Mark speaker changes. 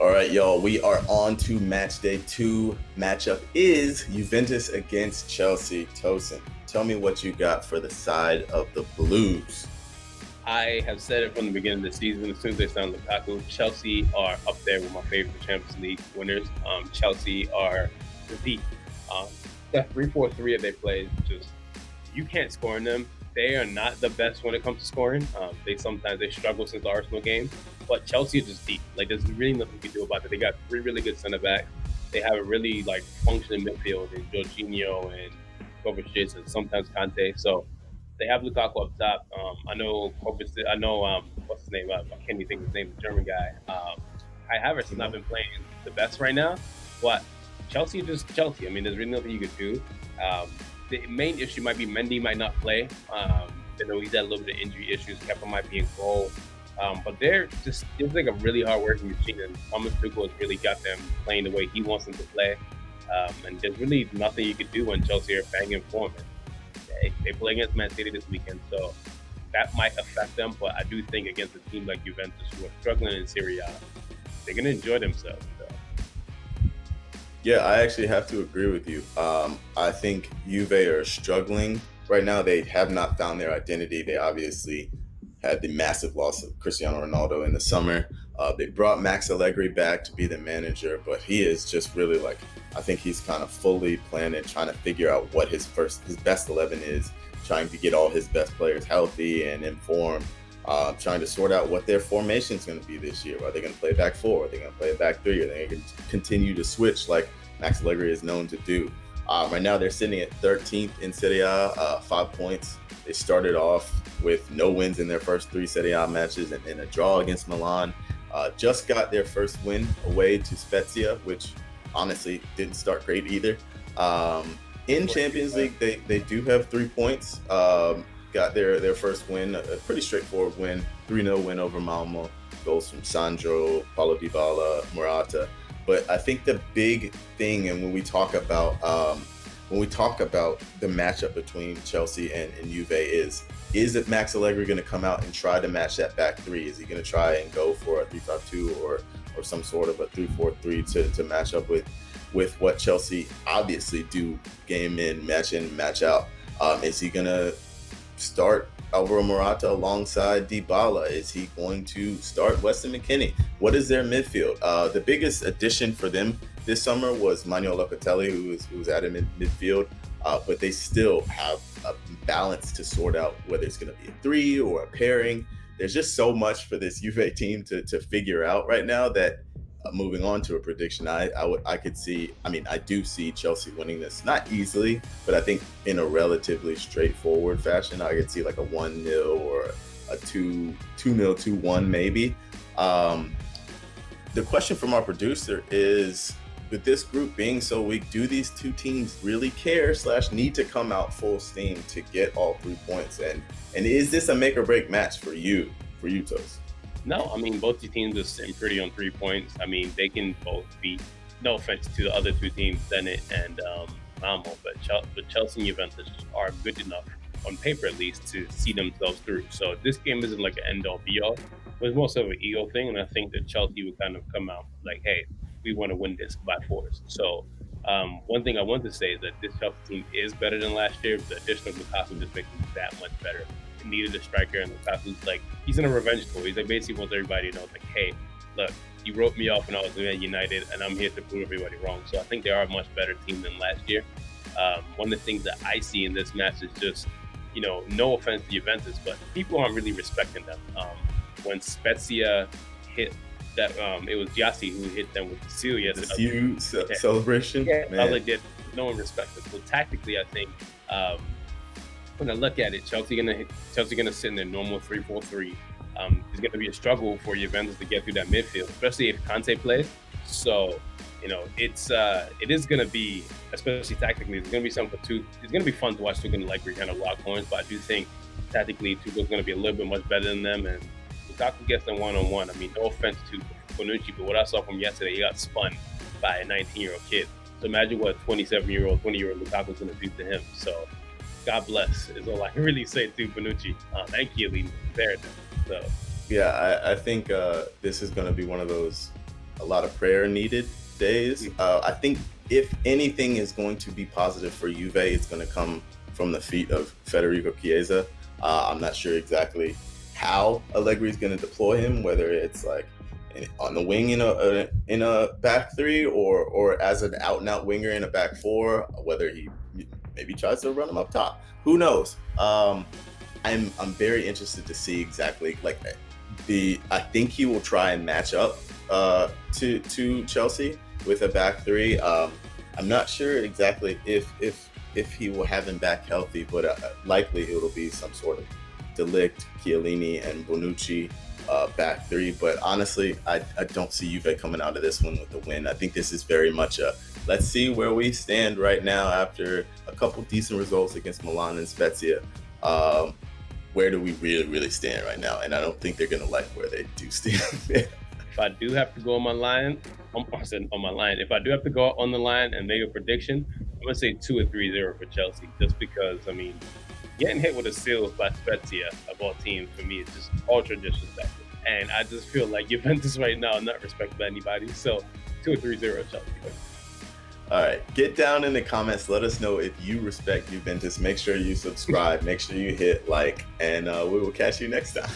Speaker 1: All right, y'all, we are on to match day 2. Matchup is Juventus against Chelsea. Tosin, tell me what you got for the side of the Blues.
Speaker 2: I have said it from the beginning of the season. As soon as they signed Lukaku, Chelsea are up there with my favorite Champions League winners. Chelsea are the deep. Um, the 3-4-3 that they play, just you can't score in them. They are not the best when it comes to scoring. They struggle since the Arsenal game, but Chelsea is just deep. Like there's really nothing you can do about it. They got three really good center backs. They have a really functioning midfield in Jorginho and Kovacic and sometimes Kante. So they have Lukaku up top. I know Kovacic. I know what's his name? I can't even think of his name. The German guy. Kai Havertz has not been playing the best right now, but Chelsea is just Chelsea. I mean, there's really nothing you could do. The main issue might be Mendy might not play. I know he's had a little bit of injury issues. Kepa might be in goal. But they're just it's like a really hard working machine, and Thomas Tuchel has really got them playing the way he wants them to play. And there's really nothing you could do when Chelsea are banging form. They play against Man City this weekend, so that might affect them. But I do think against a team like Juventus, who are struggling in Serie A, they're going to enjoy themselves. So.
Speaker 1: Yeah, I actually have to agree with you. I think Juve are struggling right now. They have not found their identity. They obviously had the massive loss of Cristiano Ronaldo in the summer. They brought Max Allegri back to be the manager, but he is just really I think he's kind of fully planning, trying to figure out what his best 11 is, trying to get all his best players healthy and informed, trying to sort out what their formation is going to be this year. Are they going to play back 4? Are they going to play back 3? Are they going to continue to switch like Max Allegri is known to do? Right now they're sitting at 13th in Serie A, 5 points. They started off with no wins in their first 3 Serie A matches and a draw against Milan. Just got their first win away to Spezia, which honestly didn't start great either. In Champions League, they do have 3 points. Got their first win, a pretty straightforward win, 3-0 win over Malmo. Goals from Sandro, Paulo Dybala, Morata. But I think the big thing, and when we talk about the matchup between Chelsea and Juve is that Max Allegri going to come out and try to match that back 3? Is he going to try and go for a 3-5-2 or some sort of a 3-4-3 to match up with what Chelsea obviously do game in, match out? Is he going to start Alvaro Morata alongside Dybala? Is he going to start West and Makinde? What is their midfield? The biggest addition for them this summer was Manuel Locatelli, who was added in midfield, but they still have a balance to sort out whether it's going to be a 3 or a pairing. There's just so much for this Juve team to figure out right now that moving on to a prediction, I could see. I mean, I do see Chelsea winning this, not easily, but I think in a relatively straightforward fashion. I could see like a 1-0 or a 2-0, 2-1 maybe. The question from our producer is, with this group being so weak, do these two teams really care / need to come out full steam to get all 3 points? And is this a make or break match for you, Toast?
Speaker 2: No, I mean, both the teams are sitting pretty on 3 points. I mean, they can both beat, no offense to the other 2 teams, Zenit and Malmo, but Chelsea and Juventus are good enough, on paper at least, to see themselves through. So this game isn't like an end-all be-all. It was more so an ego thing, and I think that Chelsea would kind of come out like, hey, we want to win this by force. So one thing I want to say is that this Chelsea team is better than last year. The addition of Lukaku just makes them that much better. It needed a striker, and Lukaku's he's in a revenge tour. He's basically wants everybody to know, hey, look, you wrote me off when I was at United, and I'm here to prove everybody wrong. So I think they are a much better team than last year. One of the things that I see in this match is just, no offense to Juventus, but people aren't really respecting them. When Spezia hit that, it was Giassi who hit them with the seal yesterday.
Speaker 1: The seal celebration?
Speaker 2: Yeah, all they did. No one respected. So tactically, I think when I look at it, Chelsea gonna sit in their normal 3-4-3. It's gonna be a struggle for Juventus to get through that midfield, especially if Kante plays. So, it is gonna be, especially tactically, it's gonna be something it's gonna be fun to watch Tuchel and Allegri kind of lock horns. But I do think tactically Tuchel's gonna be a little bit much better than them, and Lukaku gets them one-on-one. I mean, no offense to Bonucci, but what I saw from yesterday, he got spun by a 19-year-old kid. So imagine what a 27-year-old, 20-year-old Lukaku's going to do to him. So God bless is all I can really say to Bonucci. Thank you, Lee. There. So
Speaker 1: yeah, I think this is going to be one of those a lot of prayer needed days. I think if anything is going to be positive for Juve, it's going to come from the feet of Federico Chiesa. I'm not sure exactly how Allegri is going to deploy him, whether it's like on the wing in a back three or as an out and out winger in a back four, whether he maybe tries to run him up top. Who knows? I'm very interested to see exactly I think he will try and match up to Chelsea with a back three. I'm not sure exactly if he will have him back healthy, but likely it'll be some sort of De Ligt, Chiellini, and Bonucci back three. But honestly, I don't see Juve coming out of this one with a win. I think this is very much a let's see where we stand right now after a couple decent results against Milan and Spezia. Where do we really stand right now? And I don't think they're going to like where they do stand.
Speaker 2: If I do have to go on my line, if I do have to go on the line and make a prediction, I'm going to say 2 or 3-0 for Chelsea, just because, I mean, getting hit with a seal by Spezia of all teams, for me, is just ultra disrespectful. And I just feel like Juventus right now are not respected by anybody. So 2 or 3-0 Chelsea.
Speaker 1: All right, get down in the comments. Let us know if you respect Juventus. Make sure you subscribe. Make sure you hit like, and we will catch you next time.